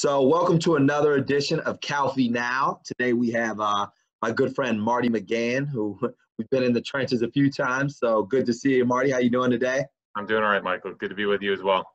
So welcome to another edition of Calfee Now. Today we have my good friend Marty McGann, who we've been in the trenches a few times. So good to see you, Marty. How you doing today? I'm doing all right, Michael. Good to be with you as well.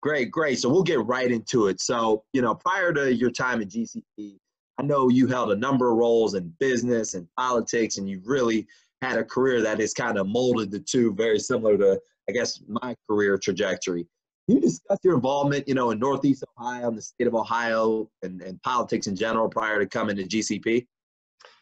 Great, great. So we'll get right into it. So, prior to your time at GCP, I know you held a number of roles in business and politics, and you really had a career that has kind of molded the two, very similar to, I guess, my career trajectory. Can you discuss your involvement, in Northeast Ohio and the state of Ohio and politics in general prior to coming to GCP?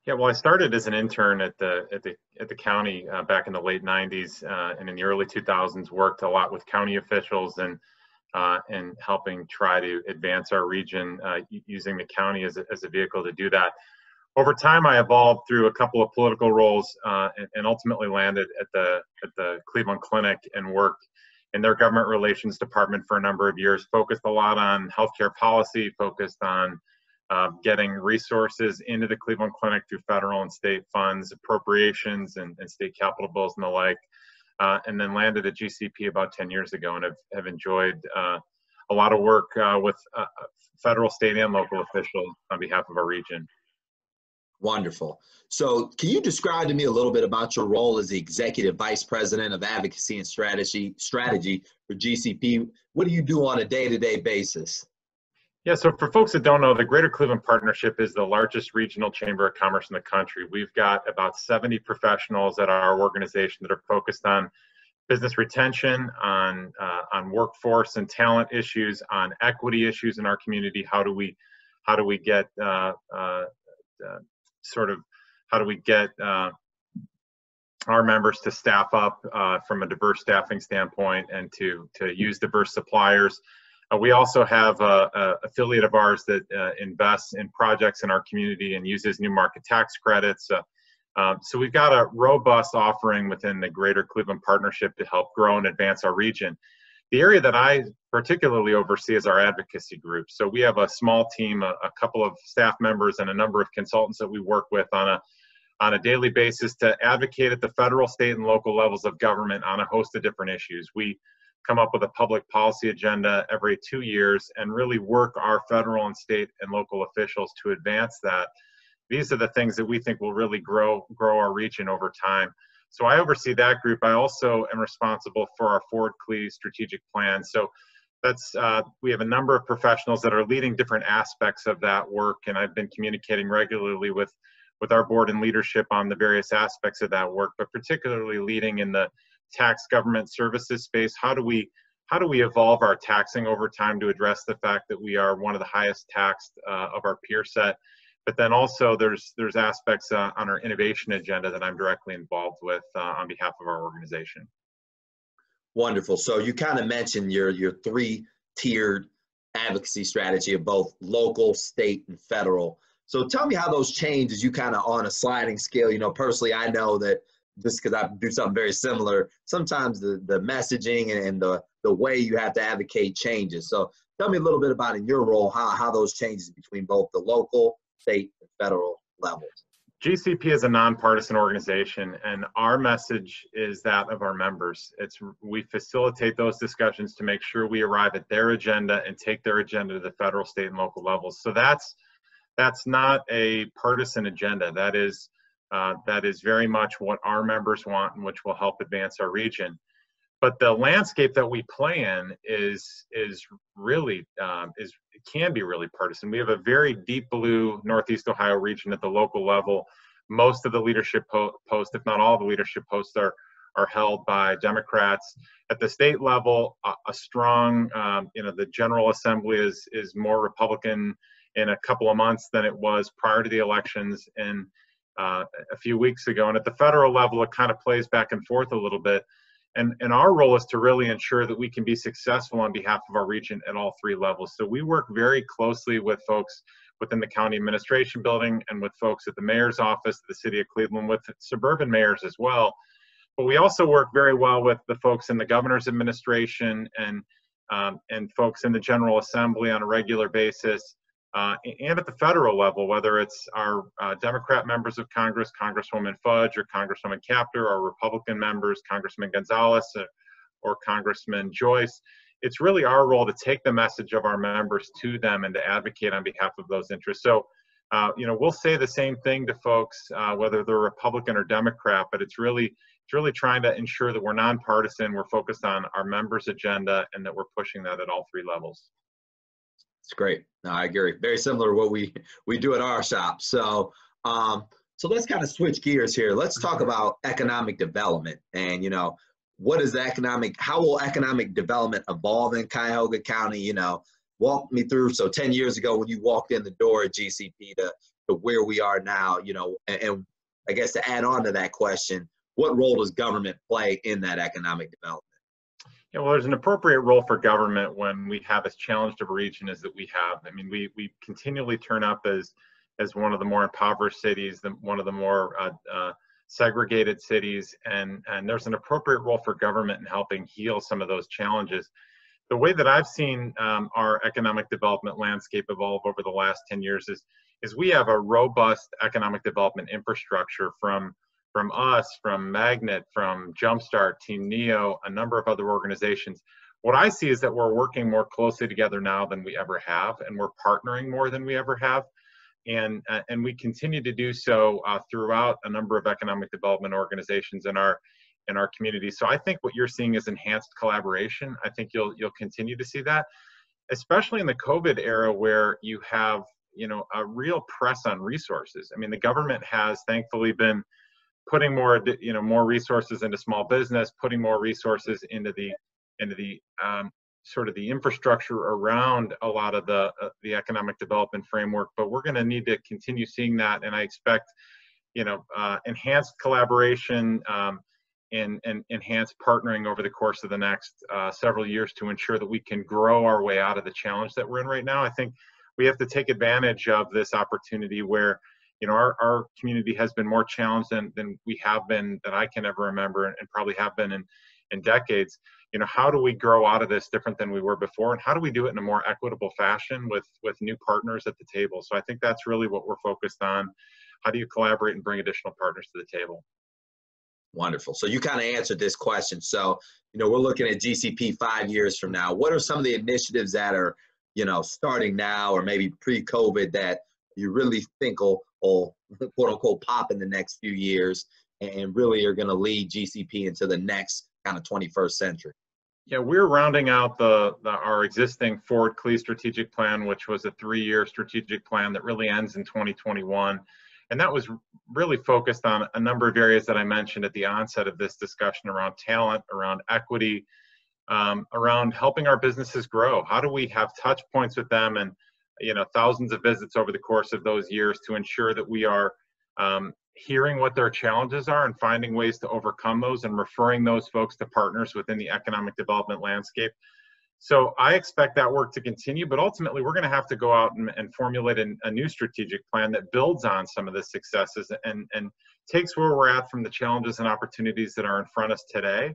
Yeah, well, I started as an intern at the county back in the late '90s, and in the early 2000s, worked a lot with county officials and helping try to advance our region using the county as a vehicle to do that. Over time, I evolved through a couple of political roles and ultimately landed at the Cleveland Clinic and worked in their government relations department for a number of years, focused a lot on healthcare policy, focused on getting resources into the Cleveland Clinic through federal and state funds, appropriations, and state capital bills and the like, and then landed at GCP about 10 years ago and have enjoyed a lot of work with federal, state, and local officials on behalf of our region. Wonderful. So can you describe to me a little bit about your role as the Executive Vice President of Advocacy and Strategy for GCP? What do you do on a day-to-day basis? Yeah, so for folks that don't know, the Greater Cleveland Partnership is the largest regional chamber of commerce in the country. We've got about 70 professionals at our organization that are focused on business retention, on workforce and talent issues, on equity issues in our community. How do we get our members to staff up from a diverse staffing standpoint and to use diverse suppliers. We also have an affiliate of ours that invests in projects in our community and uses new market tax credits. So we've got a robust offering within the Greater Cleveland Partnership to help grow and advance our region. The area that I particularly oversee is our advocacy group. So we have a small team, a couple of staff members, and a number of consultants that we work with on a daily basis to advocate at the federal, state, and local levels of government on a host of different issues. We come up with a public policy agenda every 2 years and really work our federal and state and local officials to advance that. These are the things that we think will really grow our region over time. So I oversee that group. I also am responsible for our Forward CLE strategic plan. So we have a number of professionals that are leading different aspects of that work, and I've been communicating regularly with our board and leadership on the various aspects of that work, but particularly leading in the tax government services space. How do we evolve our taxing over time to address the fact that we are one of the highest taxed of our peer set? But then also there's aspects on our innovation agenda that I'm directly involved with on behalf of our organization. Wonderful. So you kind of mentioned your three-tiered advocacy strategy of both local, state, and federal. So tell me how those change as you kind of on a sliding scale. Personally, I know that just because I do something very similar, sometimes the messaging and the way you have to advocate changes. So tell me a little bit about in your role, how those changes between both the local, state, and federal levels. GCP is a nonpartisan organization, and our message is that of our members. We facilitate those discussions to make sure we arrive at their agenda and take their agenda to the federal, state, and local levels. So that's not a partisan agenda. That is very much what our members want and which will help advance our region. But the landscape that we play in can be really partisan. We have a very deep blue Northeast Ohio region at the local level. Most of the leadership posts, if not all the leadership posts, are held by Democrats. At the state level, a strong, the General Assembly is more Republican in a couple of months than it was prior to the elections and a few weeks ago. And at the federal level, it kind of plays back and forth a little bit. And our role is to really ensure that we can be successful on behalf of our region at all three levels. So we work very closely with folks within the county administration building and with folks at the mayor's office, the city of Cleveland, with suburban mayors as well. But we also work very well with the folks in the governor's administration and folks in the General Assembly on a regular basis. And at the federal level, whether it's our Democrat members of Congress, Congresswoman Fudge or Congresswoman Capter, or Republican members, Congressman Gonzalez or Congressman Joyce, it's really our role to take the message of our members to them and to advocate on behalf of those interests. So, we'll say the same thing to folks, whether they're Republican or Democrat, but it's really trying to ensure that we're nonpartisan, we're focused on our members' agenda, and that we're pushing that at all three levels. It's great. No, I agree. Very similar to what we do at our shop. So, so let's kind of switch gears here. Let's talk about economic development, and what is how will economic development evolve in Cuyahoga County? Walk me through. So 10 years ago, when you walked in the door at GCP to where we are now, and I guess to add on to that question, what role does government play in that economic development? Yeah, well, there's an appropriate role for government when we have as challenged of a region as that we have. I mean, we continually turn up as one of the more impoverished cities, one of the more segregated cities, and there's an appropriate role for government in helping heal some of those challenges. The way that I've seen our economic development landscape evolve over the last 10 years is we have a robust economic development infrastructure from us, from Magnet, from Jumpstart, Team Neo, a number of other organizations. What I see is that we're working more closely together now than we ever have, and we're partnering more than we ever have. And we continue to do so throughout a number of economic development organizations in our community. So I think what you're seeing is enhanced collaboration. I think you'll continue to see that, especially in the COVID era where you have a real press on resources. I mean, the government has thankfully been putting more resources into small business, putting more resources into the sort of the infrastructure around a lot of the economic development framework. But we're going to need to continue seeing that, and I expect enhanced collaboration and enhanced partnering over the course of the next several years to ensure that we can grow our way out of the challenge that we're in right now. I think we have to take advantage of this opportunity where our community has been more challenged than we have been, that I can ever remember, and probably have been in decades. How do we grow out of this different than we were before, and how do we do it in a more equitable fashion with new partners at the table? So I think that's really what we're focused on. How do you collaborate and bring additional partners to the table? Wonderful. So you kind of answered this question. So, we're looking at GCP 5 years from now. What are some of the initiatives that are, starting now or maybe pre-COVID that you really think will quote unquote pop in the next few years and really are going to lead GCP into the next kind of 21st century? Yeah, we're rounding out our existing Forward CLE strategic plan, which was a 3-year strategic plan that really ends in 2021. And that was really focused on a number of areas that I mentioned at the onset of this discussion around talent, around equity, around helping our businesses grow. How do we have touch points with them and thousands of visits over the course of those years to ensure that we are hearing what their challenges are and finding ways to overcome those and referring those folks to partners within the economic development landscape. So I expect that work to continue, but ultimately we're going to have to go out and formulate a new strategic plan that builds on some of the successes and takes where we're at from the challenges and opportunities that are in front of us today.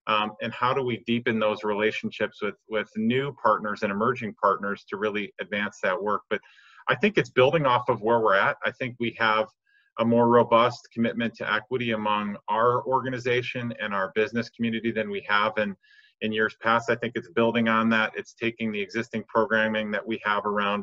And how do we deepen those relationships with new partners and emerging partners to really advance that work? But I think it's building off of where we're at. I think we have a more robust commitment to equity among our organization and our business community than we have in years past. I think it's building on that. It's taking the existing programming that we have around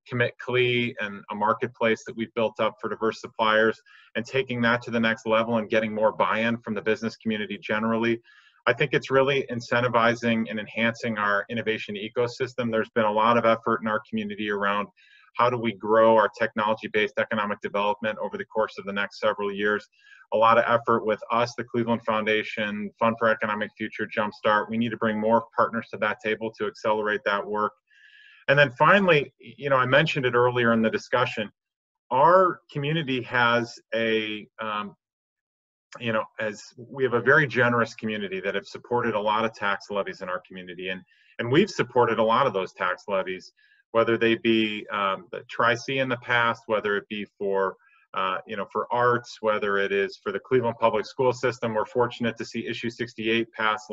Commit CLE and a marketplace that we've built up for diverse suppliers and taking that to the next level and getting more buy-in from the business community generally. I think it's really incentivizing and enhancing our innovation ecosystem. There's been a lot of effort in our community around how do we grow our technology-based economic development over the course of the next several years. A lot of effort with us, the Cleveland Foundation, Fund for Economic Future, Jumpstart. We need to bring more partners to that table to accelerate that work. And then finally, I mentioned it earlier in the discussion, our community has as we have a very generous community that have supported a lot of tax levies in our community. And we've supported a lot of those tax levies, whether they be the Tri-C in the past, whether it be for arts, whether it is for the Cleveland public school system. We're fortunate to see issue 68 pass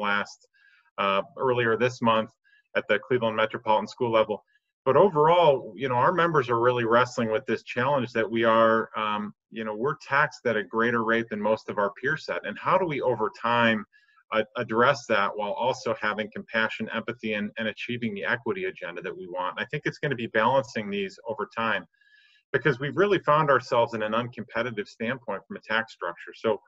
earlier this month at the Cleveland Metropolitan School level. But overall, our members are really wrestling with this challenge that we are, we're taxed at a greater rate than most of our peer set. And how do we over time address that while also having compassion, empathy, and achieving the equity agenda that we want. I think it's going to be balancing these over time, because we've really found ourselves in an uncompetitive standpoint from a tax structure. So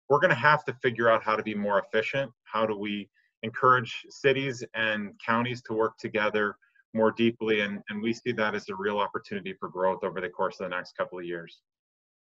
we're going to have to figure out how to be more efficient. How do we encourage cities and counties to work together more deeply? And we see that as a real opportunity for growth over the course of the next couple of years.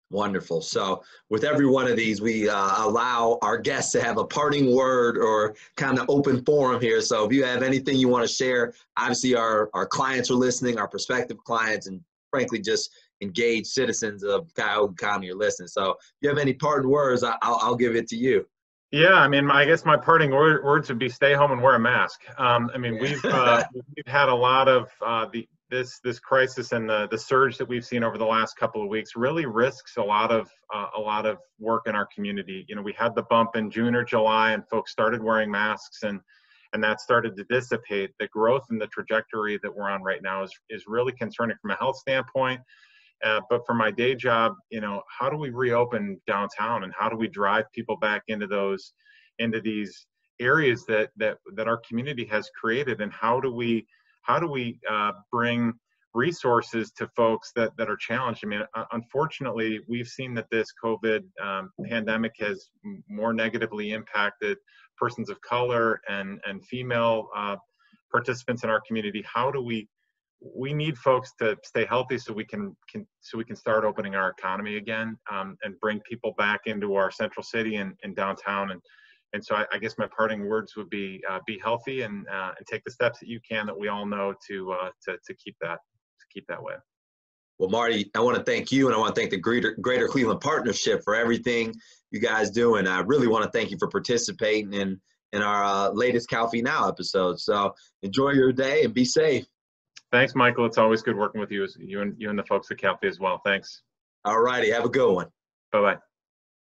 Wonderful. So with every one of these, we allow our guests to have a parting word or kind of open forum here. So if you have anything you want to share, obviously our clients are listening, our prospective clients, and frankly, just engaged citizens of Cuyahoga County are listening. So if you have any parting words, I'll give it to you. Yeah, I mean, I guess my parting words would be stay home and wear a mask. I mean, we've had a lot of this crisis, and the surge that we've seen over the last couple of weeks really risks a lot of work in our community. You know, we had the bump in June or July, and folks started wearing masks, and that started to dissipate. The growth and the trajectory that we're on right now is really concerning from a health standpoint. But for my day job, you know, how do we reopen downtown, and how do we drive people back into these areas that our community has created, and how do we bring resources to folks that are challenged? I mean, unfortunately, we've seen that this COVID pandemic has more negatively impacted persons of color and female participants in our community. How do we need folks to stay healthy so we can start opening our economy again, and bring people back into our central city and downtown. And so I guess my parting words would be healthy and take the steps that you can, that we all know, to keep that way. Well, Marty, I want to thank you, and I want to thank the Greater Cleveland Partnership for everything you guys do. And I really want to thank you for participating in our latest Calfee Now episode. So enjoy your day and be safe. Thanks, Michael. It's always good working with you and the folks at Calfee as well. Thanks. All righty. Have a good one. Bye-bye.